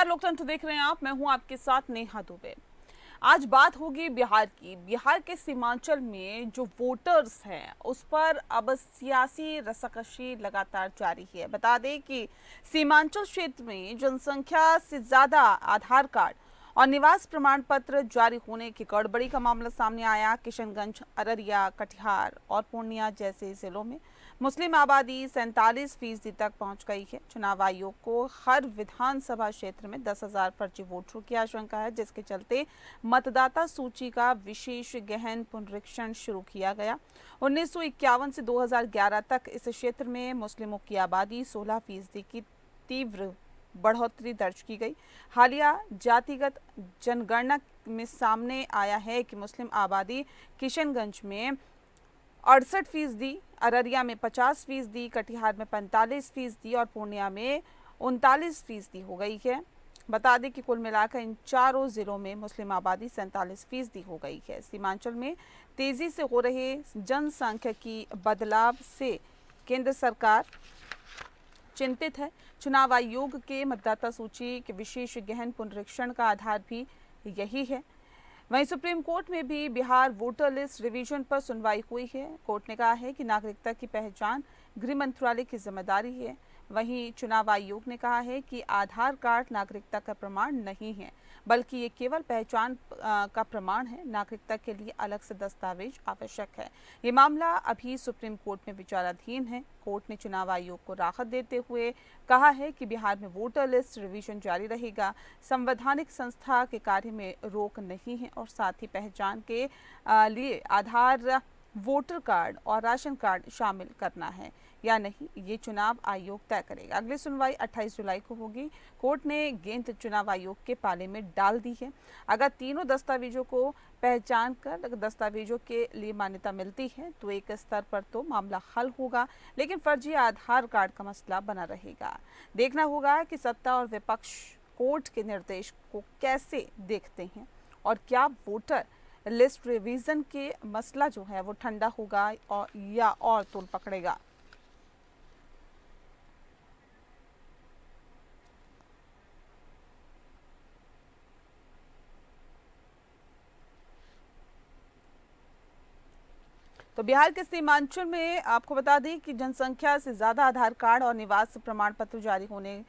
नमस्कार, लोकतंत्र देख रहे हैं आप। मैं हूं आपके साथ नेहा दुबे। आज बात होगी बिहार की। बिहार के सीमांचल में जो वोटर्स हैं उस पर अब सियासी रसाकसी लगातार जारी है। बता दें कि सीमांचल क्षेत्र में जनसंख्या से ज्यादा आधार कार्ड और निवास प्रमाण पत्र जारी होने की गड़बड़ी का मामला सामने आया। किशनगंज, अररिया, कटिहार और पूर्णिया जैसे जिलों में मुस्लिम आबादी 47% तक पहुंच गई है। चुनाव आयोग को हर विधानसभा क्षेत्र में 10,000 फर्जी वोटरों की आशंका है, जिसके चलते मतदाता सूची का विशेष गहन पुनरीक्षण शुरू किया गया। 1951 से 2011 तक इस क्षेत्र में मुस्लिमों की आबादी 16% की तीव्र बढ़ोतरी दर्ज की गई। हालिया जातिगत जनगणना में सामने आया है कि मुस्लिम आबादी किशनगंज में 68%, अररिया में 50%, कटिहार में 45% और पूर्णिया में 39% हो गई है। बता दें कि कुल मिलाकर इन चारों जिलों में मुस्लिम आबादी 47% हो गई है। सीमांचल में तेजी से हो रहे जनसांख्यिकी बदलाव से केंद्र सरकार चिंतित है। चुनाव आयोग के मतदाता सूची के विशेष गहन पुनरीक्षण का आधार भी यही है। वहीं सुप्रीम कोर्ट में भी बिहार वोटर लिस्ट रिवीजन पर सुनवाई हुई है। कोर्ट ने कहा है कि नागरिकता की पहचान गृह मंत्रालय की जिम्मेदारी है। वहीं चुनाव आयोग ने कहा है कि आधार कार्ड नागरिकता का प्रमाण नहीं है, बल्कि ये केवल पहचान का प्रमाण है। नागरिकता के लिए अलग से दस्तावेज आवश्यक है। ये मामला अभी सुप्रीम कोर्ट में विचाराधीन है। कोर्ट ने चुनाव आयोग को राहत देते हुए कहा है कि बिहार में वोटर लिस्ट रिवीजन जारी रहेगा। संवैधानिक संस्था के कार्य में रोक नहीं है और साथ ही पहचान के लिए आधार, वोटर कार्ड और राशन कार्ड शामिल करना है या नहीं, ये चुनाव आयोग तय करेगा। अगली सुनवाई 28 जुलाई को होगी। कोर्ट ने गेंद चुनाव आयोग के पाले में डाल दी है। अगर तीनों दस्तावेजों को पहचान कर दस्तावेजों के लिए मान्यता मिलती है तो एक स्तर पर तो मामला हल होगा, लेकिन फर्जी आधार कार्ड का मसला बना रहेगा। देखना होगा कि सत्ता और विपक्ष कोर्ट के निर्देश को कैसे देखते हैं और क्या वोटर लिस्ट रिवीजन के मसला जो है वो ठंडा होगा और तूल पकड़ेगा। तो बिहार के सीमांचल में आपको बता दें कि जनसंख्या से ज़्यादा आधार कार्ड और निवास प्रमाण पत्र जारी होने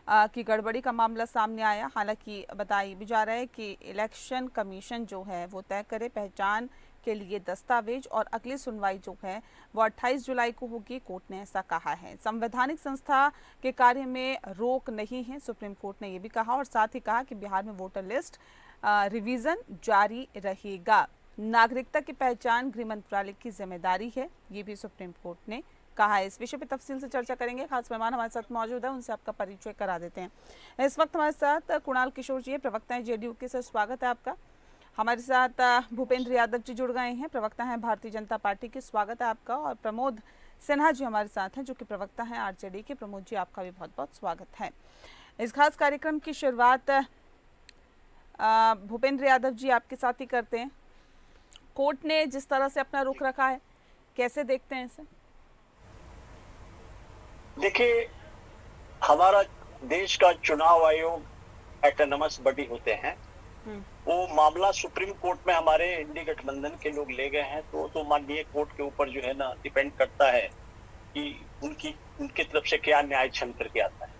की गड़बड़ी का मामला सामने आया। हालांकि बताया भी जा रहा है कि इलेक्शन कमीशन जो है वो तय करे पहचान के लिए दस्तावेज, और अगली सुनवाई जो है वो 28 जुलाई को होगी। कोर्ट ने ऐसा कहा है। संवैधानिक संस्था के कार्य में रोक नहीं है, सुप्रीम कोर्ट ने ये भी कहा, और साथ ही कहा कि बिहार में वोटर लिस्ट रिवीजन जारी रहेगा। नागरिकता की पहचान गृह मंत्रालय की जिम्मेदारी है, ये भी सुप्रीम कोर्ट ने कहा है। इस विषय पर तफसील से चर्चा करेंगे। खास मेहमान हमारे साथ मौजूद है, उनसे आपका परिचय करा देते हैं। इस वक्त हमारे साथ कुणाल किशोर जी, प्रवक्ता हैं जेडीयू के। सर, स्वागत है आपका। हमारे साथ भूपेंद्र यादव जी जुड़ गए हैं, प्रवक्ता हैं भारतीय जनता पार्टी के। स्वागत है आपका। और प्रमोद सिन्हा जी हमारे साथ हैं, जो कि प्रवक्ता हैं आरजेडी के। प्रमोद जी, आपका भी बहुत बहुत स्वागत है। इस खास कार्यक्रम की शुरुआत भूपेंद्र यादव जी आपके साथ ही करते हैं। कोर्ट ने जिस तरह से अपना रुख रखा है, कैसे देखते हैं इसे? देखिए, हमारा देश का चुनाव आयोग एटोनमस बॉडी होते हैं। वो मामला सुप्रीम कोर्ट में हमारे इंडी गठबंधन के लोग ले गए हैं, तो माननीय कोर्ट के ऊपर जो है ना डिपेंड करता है कि उनकी तरफ से क्या न्याय छन करके आता है।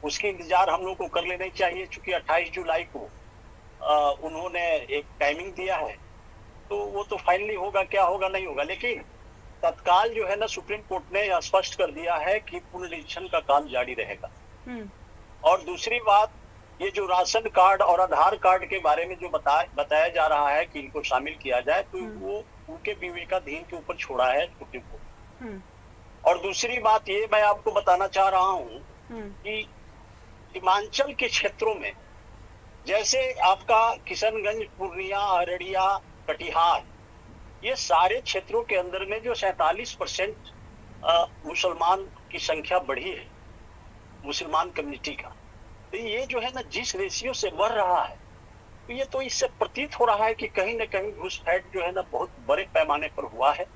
उसकी इंतजार हम लोग को कर लेना चाहिए। चूंकि 28 जुलाई को उन्होंने एक टाइमिंग दिया है, तो वो तो फाइनली होगा, क्या होगा नहीं होगा। लेकिन तत्काल जो है ना सुप्रीम कोर्ट ने स्पष्ट कर दिया है कि पुनरीक्षण का काम जारी रहेगा। और दूसरी बात, ये जो राशन कार्ड और आधार कार्ड के बारे में जो बताया जा रहा है कि इनको शामिल किया जाए, तो वो उनके विवेकाधीन के ऊपर छोड़ा है सुप्रीम कोर्ट। और दूसरी बात ये मैं आपको बताना चाह रहा हूँ कि सीमांचल के क्षेत्रों में, जैसे आपका किशनगंज, पूर्णिया, अररिया, कटिहार, ये सारे क्षेत्रों के अंदर में जो 47% मुसलमान की संख्या बढ़ी है, मुसलमान कम्युनिटी का, तो ये जो है ना जिस रेशियो से बढ़ रहा है, तो ये तो इससे प्रतीत हो रहा है कि कहीं ना कहीं घुसपैठ जो है ना बहुत बड़े पैमाने पर हुआ है।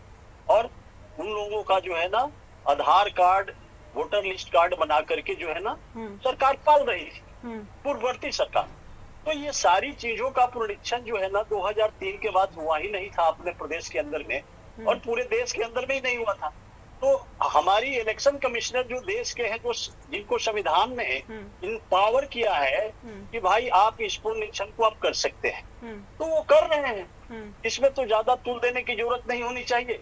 और उन लोगों का जो है ना आधार कार्ड, वोटर लिस्ट कार्ड बना करके जो है ना सरकार पाल रही थी। पूर्ववर्ती सरकार। तो ये सारी चीजों का पुनरीक्षण जो है ना 2003 के बाद हुआ ही नहीं था अपने प्रदेश के अंदर में, और पूरे देश के अंदर में ही नहीं हुआ था। तो हमारी इलेक्शन कमिश्नर जो देश के हैं, जो जिनको संविधान ने इम्पावर किया है कि भाई आप इस पुनरीक्षण को आप कर सकते हैं, तो वो कर रहे हैं। इसमें तो ज्यादा तुल देने की जरूरत नहीं होनी चाहिए।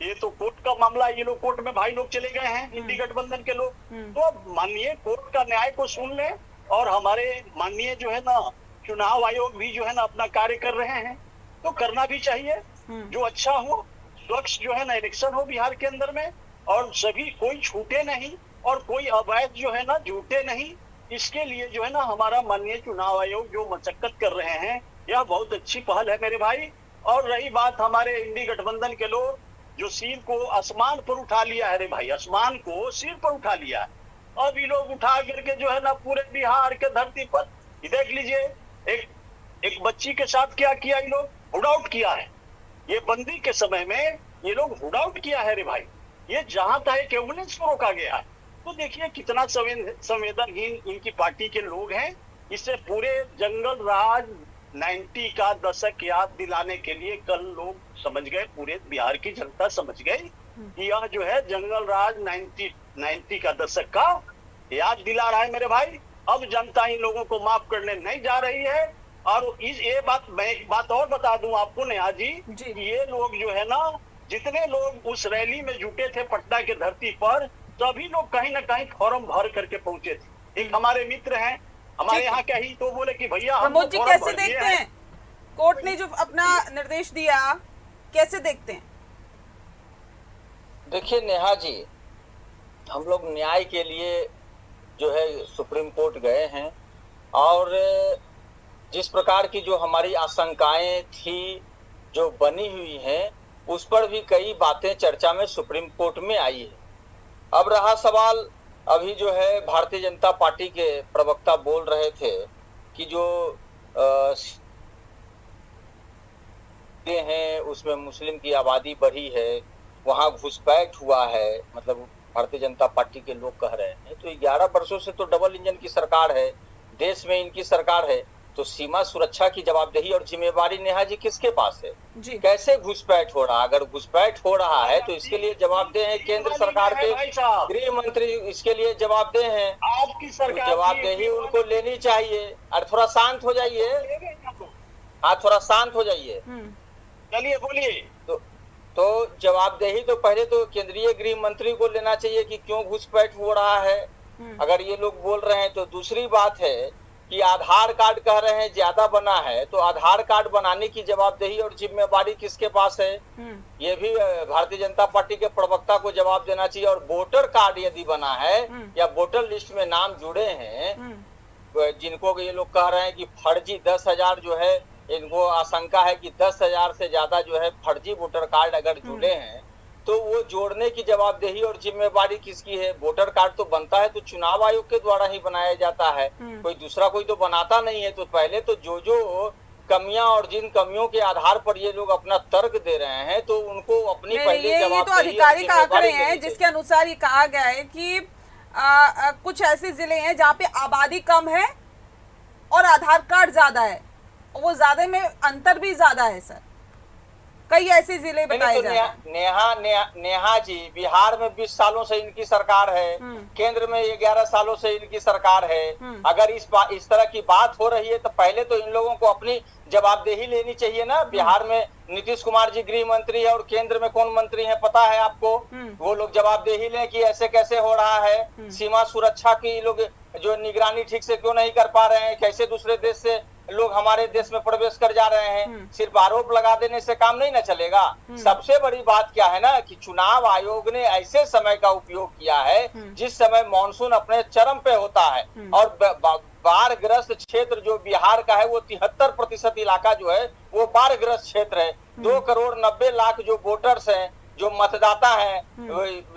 ये तो कोर्ट का मामला है, ये लोग कोर्ट में भाई लोग चले गए हैं, इंडी गठबंधन के लोग। तो अब माननीय कोर्ट का न्याय को सुन ले, और हमारे माननीय जो है ना चुनाव आयोग भी जो है ना अपना कार्य कर रहे हैं, तो करना भी चाहिए। जो अच्छा हो, स्वच्छ जो है ना इलेक्शन हो बिहार के अंदर में, और सभी कोई छूटे नहीं और कोई अवैध जो है ना झूठे नहीं। इसके लिए जो है ना हमारा माननीय चुनाव आयोग जो मशक्कत कर रहे हैं, यह बहुत अच्छी पहल है मेरे भाई। और रही बात हमारे इंडी गठबंधन के लोग जो सिर को आसमान पर उठा लिया है रे भाई, आसमान को सिर पर उठा लिया है। अब ये लोग उठा करके जो है ना पूरे बिहार के धरती पर देख लीजिए, एक बच्ची के साथ क्या किया, ये लोग हुड आउट किया है। ये बंदी के समय में ये लोग हुड आउट किया है रे भाई। ये जहां था एक एम्बुलेंस को रोका गया है। तो देखिए कितना संवेदनहीन इनकी पार्टी के लोग हैं। इससे पूरे जंगल राज 90 का दशक याद दिलाने के लिए कल लोग समझ गए, पूरे बिहार की जनता समझ गई कि यह जो है जंगल राज 90 का दशक का याद दिला रहा है मेरे भाई। अब जनता इन लोगों को माफ करने नहीं जा रही है। और ये बात मैं एक बात और बता दूं आपको नेहा जी, ये लोग जो है ना, जितने लोग उस रैली में जुटे थे पटना के धरती पर, सभी लोग कहीं ना कहीं फॉर्म भर करके पहुंचे थे। एक हमारे मित्र हैं हमारे यहाँ के ही, तो बोले कि भैया हम प्रमोद जी कैसे देखते हैं कोर्ट ने जो अपना निर्देश दिया, कैसे देखते हैं? देखिए नेहा जी, हम लोग न्याय के लिए जो है सुप्रीम कोर्ट गए हैं, और जिस प्रकार की जो हमारी आशंकाएं थी जो बनी हुई हैं, उस पर भी कई बातें चर्चा में सुप्रीम कोर्ट में आई है। अब रहा सवाल, अभी जो है भारतीय जनता पार्टी के प्रवक्ता बोल रहे थे कि जो हैं उसमें मुस्लिम की आबादी बढ़ी है, वहाँ घुसपैठ हुआ है, मतलब भारतीय जनता पार्टी के लोग कह रहे हैं। तो 11 वर्षों से तो डबल इंजन की सरकार है, देश में इनकी सरकार है, तो सीमा सुरक्षा की जवाबदेही और जिम्मेवारी नेहा जी किसके पास है? कैसे घुसपैठ हो रहा? अगर घुसपैठ हो रहा है तो इसके लिए जवाबदेह है केंद्र सरकार के गृह मंत्री, इसके लिए जवाबदेह हैं। आपकी सरकार जवाबदेही उनको लेनी चाहिए। और थोड़ा शांत हो जाइए, हाँ थोड़ा शांत हो जाइए, चलिए बोलिए। तो जवाबदेही तो पहले तो केंद्रीय गृह मंत्री को लेना चाहिए कि क्यों घुसपैठ हो रहा है, अगर ये लोग बोल रहे हैं तो। दूसरी बात है कि आधार कार्ड कह रहे हैं ज्यादा बना है, तो आधार कार्ड बनाने की जवाबदेही और जिम्मेवारी किसके पास है? ये भी भारतीय जनता पार्टी के प्रवक्ता को जवाब देना चाहिए। और वोटर कार्ड यदि बना है या वोटर लिस्ट में नाम जुड़े हैं, जिनको ये लोग कह रहे हैं कि फर्जी 10,000 जो है, इनको आशंका है कि 10,000 से ज्यादा जो है फर्जी वोटर कार्ड अगर जुड़े हैं, तो वो जोड़ने की जवाबदेही और जिम्मेवारी किसकी है? वोटर कार्ड तो बनता है तो चुनाव आयोग के द्वारा ही बनाया जाता है, कोई दूसरा कोई तो बनाता नहीं है। तो पहले तो जो कमियां और जिन कमियों के आधार पर ये लोग अपना तर्क दे रहे हैं, तो उनको अपनी पहले जवाबदेही। ये तो आधिकारिक आंकड़े हैं जिसके अनुसार ये कहा गया है कि कुछ ऐसे जिले हैं जहाँ पे आबादी कम है और आधार कार्ड ज्यादा है, वो ज्यादा में अंतर भी ज्यादा है सर। कई ऐसे जिले बताए जा रहे हैं। नेहा जी, बिहार में 20 सालों से इनकी सरकार है, केंद्र में 11 सालों से इनकी सरकार है। अगर इस तरह की बात हो रही है तो पहले तो इन लोगों को अपनी जवाबदेही लेनी चाहिए ना। बिहार में नीतीश कुमार जी गृह मंत्री है और केंद्र में कौन मंत्री है पता है आपको? वो लोग जवाबदेही लें कि ऐसे कैसे हो रहा है। सीमा सुरक्षा की लोग जो निगरानी ठीक से क्यों नहीं कर पा रहे हैं, कैसे दूसरे देश से लोग हमारे देश में प्रवेश कर जा रहे हैं। सिर्फ आरोप लगा देने से काम नहीं ना चलेगा। सबसे बड़ी बात क्या है ना कि चुनाव आयोग ने ऐसे समय का उपयोग किया है जिस समय मानसून अपने चरम पे होता है, और बाढ़ग्रस्त क्षेत्र जो बिहार का है वो 73% इलाका जो है वो बाढ़ग्रस्त क्षेत्र है। 2,90,00,000 जो वोटर्स हैं, जो मतदाता हैं,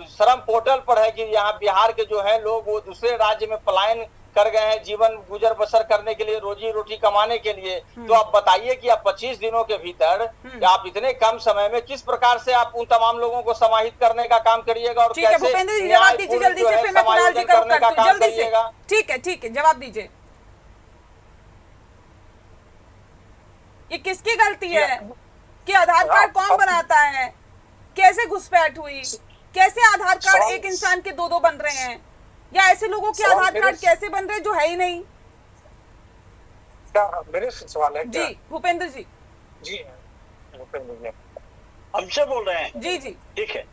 श्रम पोर्टल पर है कि यहाँ बिहार के जो है लोग वो दूसरे राज्य में पलायन कर गए हैं जीवन गुजर बसर करने के लिए, रोजी रोटी कमाने के लिए। तो आप बताइए कि आप 25 दिनों के भीतर आप इतने कम समय में किस प्रकार से आप उन तमाम लोगों को समाहित करने का काम करिएगा और कैसे भूपेंद्र जी जवाब दीजिए जल्दी से, फिर मैं कुणाल जी का काम करती हूँ जल्दी से। ठीक है जवाब दीजिए। ये किसकी गलती है कि आधार कार्ड कौन बनाता है? कैसे घुसपैठ हुई? कैसे आधार कार्ड एक इंसान के दो बन रहे हैं? या ऐसे लोगों के आधार कार्ड कैसे बन रहे हैं जो है ही नहीं? क्या मेरे से सवाल है? जी भूपेंद्र जी। जी भूपेंद्र जी हमसे बोल रहे हैं? जी जी ठीक है,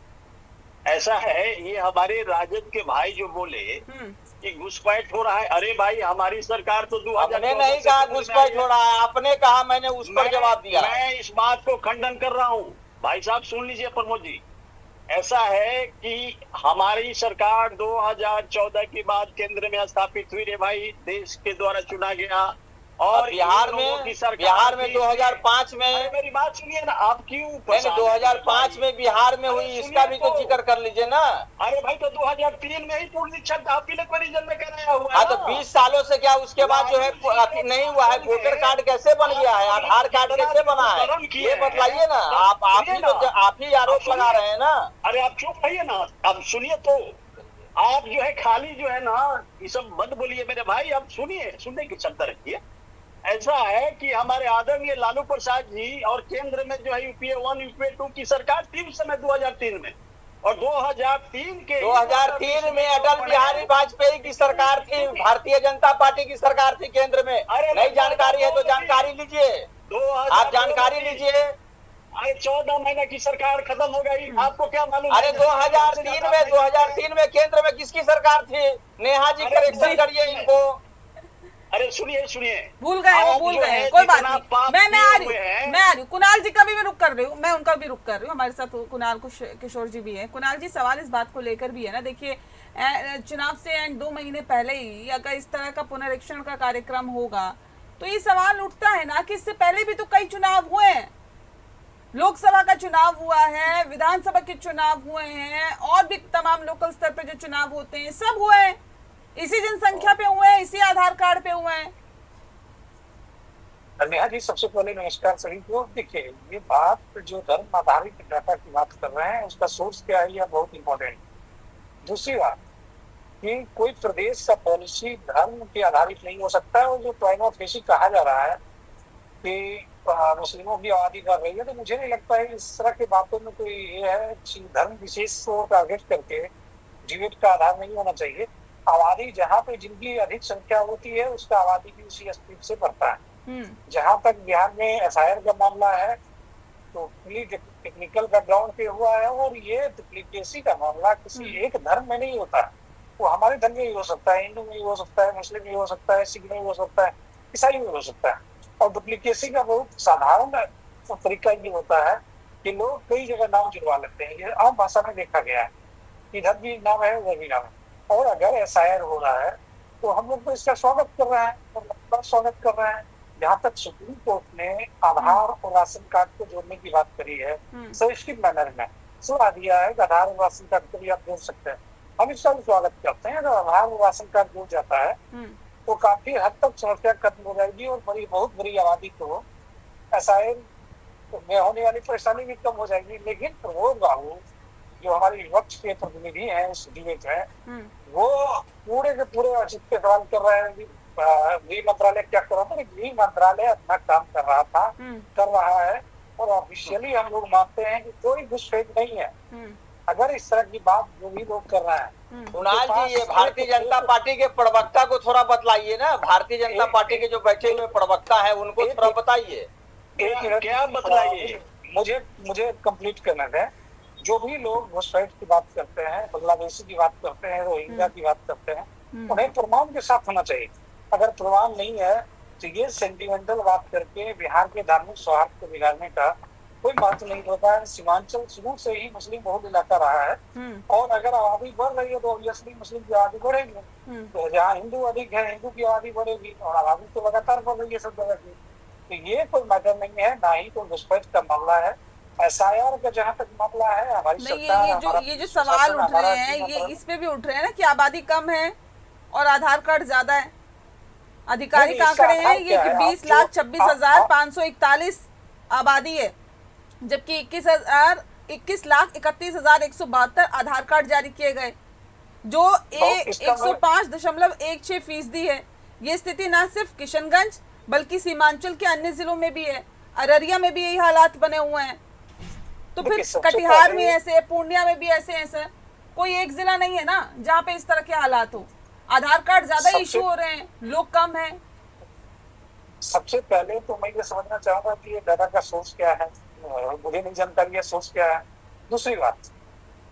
ऐसा है, ये हमारे राजद के भाई जो बोले कि घुसपैठ हो रहा है, अरे भाई हमारी सरकार तो 2014 हमने नहीं कहा घुसपैठ हो रहा है, आपने कहा, मैंने उस पर जवाब दिया। मैं इस बात को खंडन कर रहा हूँ। भाई साहब सुन लीजिए प्रमोद जी, ऐसा है कि हमारी सरकार 2014 के बाद केंद्र में स्थापित हुई रे भाई, देश के द्वारा चुना गया। और बिहार में 2005 में, मेरी बात सुनिए ना, आप क्यों 2005 में बिहार में हुई, इसका भी तो जिक्र कर लीजिए ना। अरे भाई तो 2003 में ही पूर्ण निश्चित अपील परिजन में कराया हुआ हाँ, तो 20 सालों से क्या उसके बाद जो है नहीं हुआ है? वोटर कार्ड कैसे बन गया है? आधार कार्ड कैसे बना है? ये बतलाइए ना। आप ही आरोप लगा रहे हैं ना। अरे आप चुप रहिए ना, अब सुनिए तो। आप जो है खाली जो है ना ये सब मत बोलिए मेरे भाई, आप सुनिए, सुनने की क्षमता रखिए। ऐसा है कि हमारे आदरणीय लालू प्रसाद जी और केंद्र में जो है यूपीए 1 यूपीए 2 की सरकार थी उस समय 2003 में, और 2003 में अटल बिहारी वाजपेयी की सरकार थी, भारतीय जनता पार्टी की सरकार थी केंद्र में। नई जानकारी है तो जानकारी लीजिए, आप जानकारी लीजिए। अरे 14 महीने की सरकार खत्म हो गई, आपको क्या मालूम? अरे 2003 में केंद्र में किसकी सरकार थी? नेहा जी करेक्शन करिए इनको। अरे सुनिए, भूल गए, वो भूल गए, कोई बात नहीं। मैं आ रही हूँ। कुणाल जी का भी मैं रुक कर रही हूँ, मैं उनका भी रुक कर रही हूँ। हमारे साथ कुणाल किशोर जी भी हैं। कुणाल जी, सवाल इस बात को लेकर भी है ना, देखिए चुनाव से 2 महीने पहले ही अगर इस तरह का पुनरीक्षण का कार्यक्रम होगा तो ये सवाल उठता है ना कि इससे पहले भी तो कई चुनाव हुए हैं। लोकसभा का चुनाव हुआ है, विधानसभा के चुनाव हुए हैं, और भी तमाम लोकल स्तर पे जो चुनाव होते हैं सब हुए हैं, इसी जनसंख्या पे हुए हैं, इसी आधार कार्ड पे हुए हैं। नेहा जी, सबसे पहले नमस्कार सभी को। देखिए, ये बात जो धर्म आधारित डाटा की बात कर रहे हैं उसका सोर्स क्या है, यह बहुत इंपॉर्टेंट। दूसरी बात कि कोई प्रदेश का पॉलिसी धर्म के आधारित नहीं हो सकता है। और जो प्राइमा फेसी कहा जा रहा है कि मुस्लिमों की आबादी बढ़ रही है, तो मुझे नहीं लगता है इस तरह की बातों में कोई ये है धर्म विशेष को टारगेट करके डिबेट का आधार नहीं होना चाहिए। आबादी जहाँ पे जिनकी अधिक संख्या होती है उसका आबादी भी उसी स्पीड से बढ़ता है। जहां तक बिहार में एसआईआर का मामला है तो टेक्निकल बैकग्राउंड पे हुआ है, और ये डुप्लीकेसी का मामला किसी एक धर्म में नहीं होता है। वो हमारे धर्म में भी हो सकता है, हिंदू में भी हो सकता है, मुस्लिम में भी हो सकता है, सिख में भी हो सकता है, ईसाई में भी हो सकता है। और डुप्लीकेसी का बहुत साधारण तरीका ये होता है कि लोग कई जगह नाम जुड़वा लेते हैं। ये आम भाषा में देखा गया है, इधर भी नाम है उधर भी नाम है। और अगर एसआईआर हो रहा है तो हम लोग तो इसका स्वागत कर रहे हैं, स्वागत कर रहे हैं। जहाँ तक सुप्रीम कोर्ट ने आधार और राशन कार्ड को जोड़ने की बात करी है सविस्कृत मैनर में, सलाह दिया है कि आधार और राशन कार्ड को भी आप जोड़ सकते हैं। हम इसका भी स्वागत करते हैं। अगर आधार और राशन कार्ड जुड़ जाता है तो काफी हद तक समस्या खत्म हो जाएगी और बहुत बड़ी आबादी को एसआईआर में होने वाली परेशानी भी कम हो जाएगी। लेकिन प्रमोद बाबू जो हमारे विपक्ष के प्रतिनिधि हैं इस डिबेट में, वो पूरे के पूरे औचित्य पे सवाल कर रहे हैं। गृह मंत्रालय क्या कर रहा था? गृह मंत्रालय अपना काम कर रहा है, और ऑफिशियली हम लोग मानते हैं कि कोई घुसपैठ नहीं है। अगर इस तरह की बात जो भी लोग कर रहे हैं, कुणाल जी, ये भारतीय जनता पार्टी के प्रवक्ता को थोड़ा बतलाइए ना। भारतीय जनता पार्टी के जो बैठे हुए प्रवक्ता है उनको थोड़ा बताइए। क्या बतलाइए? मुझे कंप्लीट करना है। जो भी लोग घुसपैठ की बात करते हैं, बांग्लादेशी की बात करते हैं, रोहिंग्या की बात करते हैं, उन्हें प्रमाण के साथ होना चाहिए। अगर प्रमाण नहीं है तो ये सेंटिमेंटल बात करके बिहार के धार्मिक सौहार्द को बिगाड़ने का कोई बात नहीं होता है। सीमांचल शुरू से ही मुस्लिम बहुल इलाका रहा है, और अगर आबादी बढ़ रही है तो ऑब्वियसली मुस्लिम की आबादी बढ़ेगी। तो जहाँ हिंदू अधिक है, हिंदू की आबादी बढ़ेगी, और आबादी तो लगातार बढ़ रही है सब जगह की। तो ये कोई मैटर नहीं है, ना ही कोई घुसपैठ का मामला है। एसआईआर का जहाँ तक मामला है, हमारी सरकार ये जो सवाल उठ रहे हैं ये इस पे भी उठ रहे हैं ना कि आबादी कम है और आधार कार्ड ज्यादा है। आधिकारिक आंकड़े हैं ये कि 20,26,541 आबादी है, जबकि 21,31,31,172 आधार कार्ड जारी किए गए, जो 105.16% है। ये स्थिति न सिर्फ किशनगंज बल्कि सीमांचल के अन्य जिलों में भी है। अररिया में भी यही हालात बने हुए हैं, तो फिर देखिए, सबसे कटिहार में पहले- ऐसे, पूर्णिया में भी ऐसे ऐसे, कोई एक जिला नहीं है ना जहाँ पे इस तरह के हालात हो। आधार कार्ड ज्यादा सबसे- इशू हो रहे हैं, लोग कम हैं। सबसे पहले तो मैं ये समझना चाहूंगा कि ये डाटा का सोर्स क्या है, मुझे नहीं जानकारी है सोर्स क्या है। दूसरी बात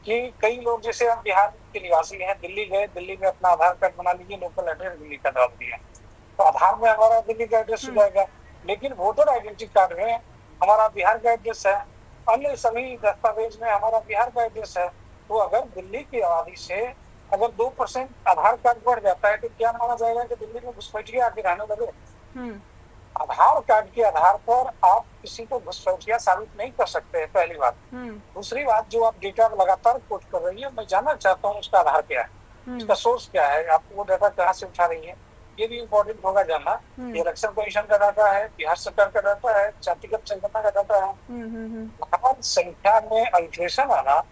कि कई लोग जैसे हम बिहार के निवासी हैं, दिल्ली गए, दिल्ली में अपना आधार कार्ड बना लीजिए, लोकल एड्रेस दिल्ली का डाल दिया, तो आधार में हमारा दिल्ली का एड्रेस हो जाएगा, लेकिन वोटर आइडेंटिटी कार्ड में हमारा बिहार का एड्रेस है, अन्य सभी दस्तावेज में हमारा बिहार का एड्रेस है। तो अगर दिल्ली की आबादी से अगर 2% आधार कार्ड बढ़ जाता है तो क्या माना जाएगा कि दिल्ली में घुसपैठिया आके रहने लगे? आधार कार्ड के आधार पर आप किसी को घुसपैठिया साबित नहीं कर सकते हैं, पहली बात। दूसरी बात, जो आप डेटा लगातार कोट कर रही है, मैं जानना चाहता हूँ उसका आधार क्या है, उसका सोर्स क्या है, आप वो डाटा कहाँ से उठा रही है, ये भी इम्पोर्टेंट होगा जानना। इलेक्शन कमीशन का डाटा है, बिहार सरकार का डाटा है, जातिगत संगठन का डाटा है। आधार संख्या में अल्ट्रेशन आना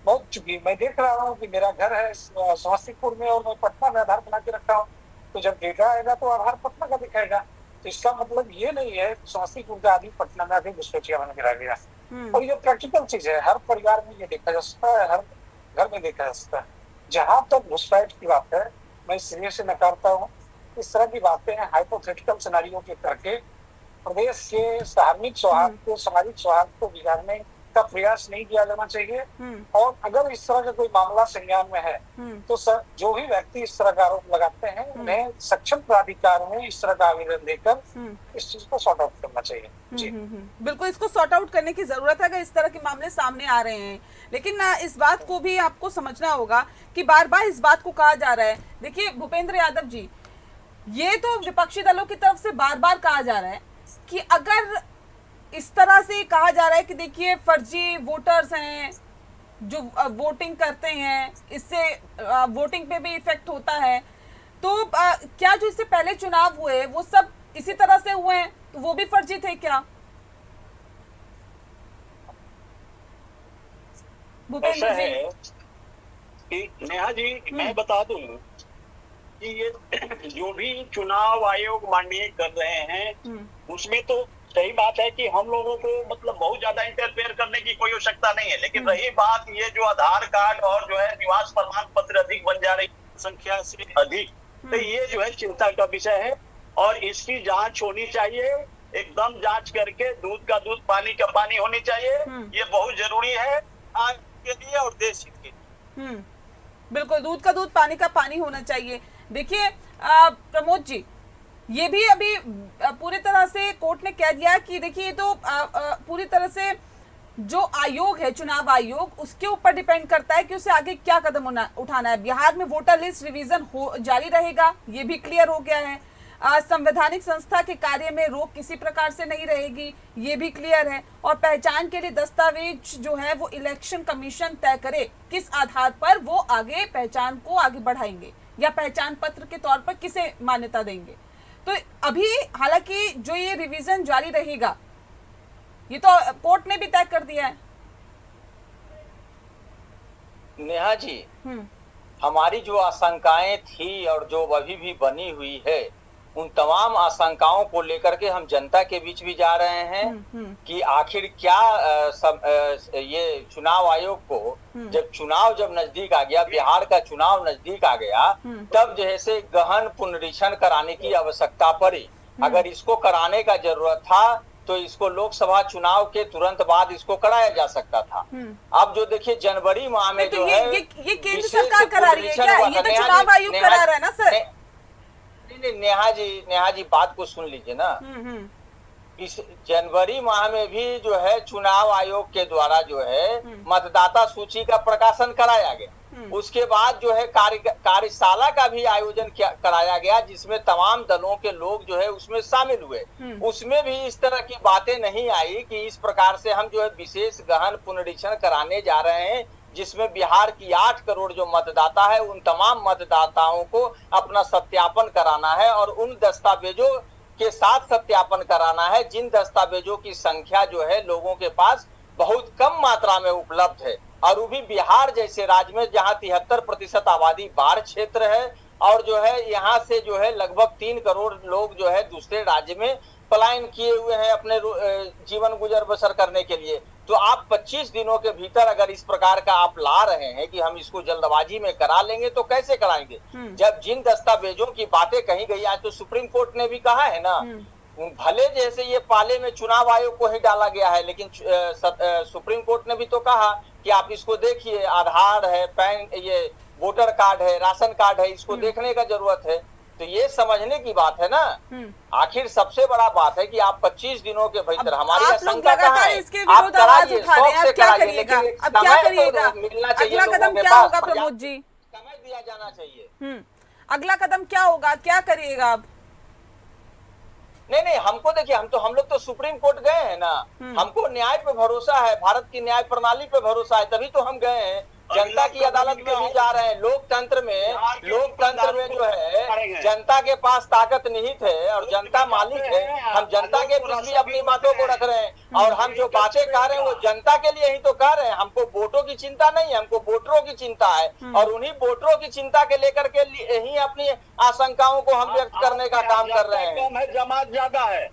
बहुत चुकी। मैं देख रहा हूँ कि मेरा घर है समस्तीपुर में और मैं पटना में आधार बना के रखा हूँ, तो जब डेटा आएगा तो आधार पटना का दिखाएगा। तो इसका मतलब ये नहीं है समस्तीपुर का आदमी पटना में आके घुसपैठिया बना के रह गया। और ये प्रैक्टिकल चीज है, हर परिवार में ये देखा जा सकता है, हर घर में देखा जा सकता है। जहां तक घुसपैठ की बात है, मैं सिरे से नकारता हूँ। इस तरह की बातें हाइपोथेटिकल सिनेरियो के करके प्रदेश के धार्मिक सौहार्द को, सामाजिक सौहार्द को बिगाड़ने का प्रयास नहीं किया जाना चाहिए। और अगर इस तरह का कोई मामला संज्ञान में है तो सर, जो भी व्यक्ति इस तरह का आरोप लगाते हैं उन्हें सक्षम प्राधिकार में इस तरह का आवेदन देकर इस चीज को सॉर्ट आउट करना चाहिए। जी बिल्कुल, इसको सॉर्ट आउट करने की जरूरत है अगर इस तरह के मामले सामने आ रहे हैं। लेकिन इस बात को भी आपको समझना होगा कि बार बार इस बात को कहा जा रहा है। देखिए भूपेंद्र यादव जी, ये तो विपक्षी दलों की तरफ से बार बार कहा जा रहा है कि अगर इस तरह से कहा जा रहा है कि देखिए फर्जी वोटर्स हैं जो वोटिंग करते हैं, इससे वोटिंग पे भी इफेक्ट होता है, तो क्या जो इससे पहले चुनाव हुए वो सब इसी तरह से हुए हैं, तो वो भी फर्जी थे क्या? ऐसा है कि नेहा जी, मैं बता दूं कि ये जो भी चुनाव आयोग माननीय कर रहे हैं उसमें तो सही बात है कि हम लोगों को मतलब बहुत ज्यादा इंटरफेयर करने की कोई आवश्यकता नहीं है। लेकिन रही बात ये जो आधार कार्ड और जो है निवास प्रमाण पत्र अधिक बन जा रही संख्या से अधिक, तो ये जो है चिंता का विषय है और इसकी जांच होनी चाहिए। एकदम जांच करके दूध का दूध पानी का पानी होनी चाहिए। ये बहुत जरूरी है आज के लिए और देश हित के लिए। बिल्कुल, दूध का दूध पानी का पानी होना चाहिए। देखिए प्रमोद जी, ये भी अभी पूरी तरह से कोर्ट ने कह दिया कि देखिए तो पूरी तरह से जो आयोग है, चुनाव आयोग, उसके ऊपर डिपेंड करता है कि उसे आगे क्या कदम उठाना है। बिहार में वोटर लिस्ट रिवीजन जारी रहेगा, ये भी क्लियर हो गया है। संवैधानिक संस्था के कार्य में रोक किसी प्रकार से नहीं रहेगी, ये भी क्लियर है। और पहचान के लिए दस्तावेज जो है वो इलेक्शन कमीशन तय करे किस आधार पर वो आगे पहचान को आगे बढ़ाएंगे या पहचान पत्र के तौर पर किसे मान्यता देंगे। तो अभी हालांकि जो ये रिवीजन जारी रहेगा ये तो कोर्ट ने भी तय कर दिया है। नेहा जी, हमारी जो आशंकाएं थी और जो अभी भी बनी हुई है, उन तमाम आशंकाओं को लेकर के हम जनता के बीच भी जा रहे हैं कि आखिर क्या ये चुनाव आयोग को जब नजदीक आ गया, बिहार का चुनाव नजदीक आ गया, तब जैसे गहन पुनरीक्षण कराने की आवश्यकता पड़ी। अगर इसको कराने का जरूरत था तो इसको लोकसभा चुनाव के तुरंत बाद इसको कराया जा सकता था। अब जो देखिए जनवरी माह में तो जो ये केंद्र सरकार करा रही है क्या? ये तो चुनाव आयोग करा रहा है ना सर। नेहा जी बात को सुन लीजिए ना। इस जनवरी माह में भी जो है चुनाव आयोग के द्वारा जो है मतदाता सूची का प्रकाशन कराया गया। उसके बाद जो है कार्यशाला का भी आयोजन कराया गया, जिसमें तमाम दलों के लोग जो है उसमें शामिल हुए। उसमें भी इस तरह की बातें नहीं आई कि इस प्रकार से हम जो है विशेष गहन पुनरीक्षण कराने जा रहे हैं, जिसमें बिहार की 8 करोड़ जो मतदाता है उन तमाम मतदाताओं को अपना सत्यापन कराना है और उन दस्तावेजों के साथ सत्यापन कराना है जिन दस्तावेजों की संख्या जो है लोगों के पास बहुत कम मात्रा में उपलब्ध है। और वो भी बिहार जैसे राज्य में जहां 73% आबादी बाढ़ क्षेत्र है और जो है यहाँ से जो है लगभग 3 करोड़ लोग जो है दूसरे राज्य में पलायन किए हुए हैं अपने जीवन गुजर बसर करने के लिए। तो आप 25 दिनों के भीतर अगर इस प्रकार का आप ला रहे हैं कि हम इसको जल्दबाजी में करा लेंगे, तो कैसे कराएंगे? जब जिन दस्तावेजों की बातें कही गई, आज तो सुप्रीम कोर्ट ने भी कहा है ना, भले जैसे ये पाले में चुनाव आयोग को ही डाला गया है, लेकिन सुप्रीम कोर्ट ने भी तो कहा कि आप इसको देखिए, आधार है, पैन, ये वोटर कार्ड है, राशन कार्ड है, इसको देखने का जरूरत है। तो ये समझने की बात है ना। आखिर सबसे बड़ा बात है कि आप 25 दिनों के भीतर, हमारी आशंका कहाँ है, आप कराइए, शौक से कराइए, लेकिन अब क्या करिएगा? मिलना चाहिए, अगला कदम क्या होगा प्रमोद जी? समय दिया जाना चाहिए। अगला कदम क्या होगा, क्या करिएगा अब? नहीं, हमको देखिए, हम लोग तो सुप्रीम कोर्ट गए हैं ना, हमको न्याय पे भरोसा है, भारत की न्याय प्रणाली पे भरोसा है, तभी तो हम गए हैं। जनता की अदालत में भी जा रहे हैं। लोकतंत्र में जो है जनता के पास ताकत निहित है और जनता मालिक है। हम जनता के बीच भी अपनी बातों को रख रहे हैं और हम जो बातें कह रहे हैं वो जनता के लिए ही तो कह रहे हैं। हमको वोटों की चिंता नहीं है, हमको वोटरों की चिंता है और उन्हीं वोटरों की चिंता के लेकर के ही अपनी आशंकाओं को हम व्यक्त करने का काम कर रहे हैं। जमात ज्यादा है।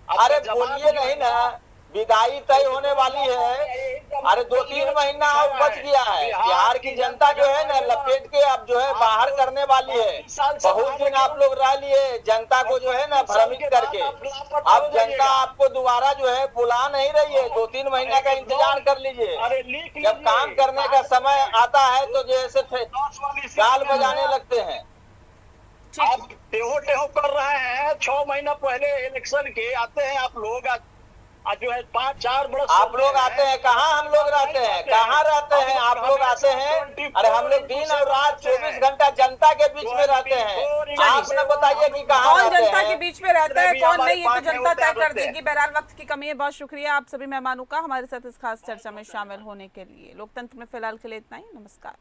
अरे बोलिए नहीं ना, विदाई तय होने वाली है। अरे 2-3 महीना और बच गया है। बिहार की जनता जो है ना, लपेट के अब जो है बाहर करने वाली है। बहुत दिन आप लोग रह लिए जनता को जो है ना भ्रमित करके। अब जनता आपको दोबारा जो है बुला नहीं रही है। 2-3 महीना का इंतजार कर लीजिए। जब काम करने का समय आता है तो जैसे गाल बजाने लगते हैं। आप टेहो कर रहे हैं। 6 महीना पहले इलेक्शन के आते हैं आप लोग, आज जो है 5-4 बरस आप लोग आते हैं। कहाँ हम लोग रहते हैं? कहाँ रहते हैं आप लोग? आते हैं? अरे हम लोग दिन और रात 24 घंटा जनता के बीच में रहते हैं। आप न बताइए कि कहाँ कौन रहते जनता हैं? के बीच में रहता है, कौन नहीं, ये तो जनता तय कर देगी। बहरहाल वक्त की कमी है। बहुत शुक्रिया आप सभी मेहमानों का हमारे साथ इस खास चर्चा में शामिल होने के लिए। लोकतंत्र में फिलहाल के लिए इतना ही। नमस्कार।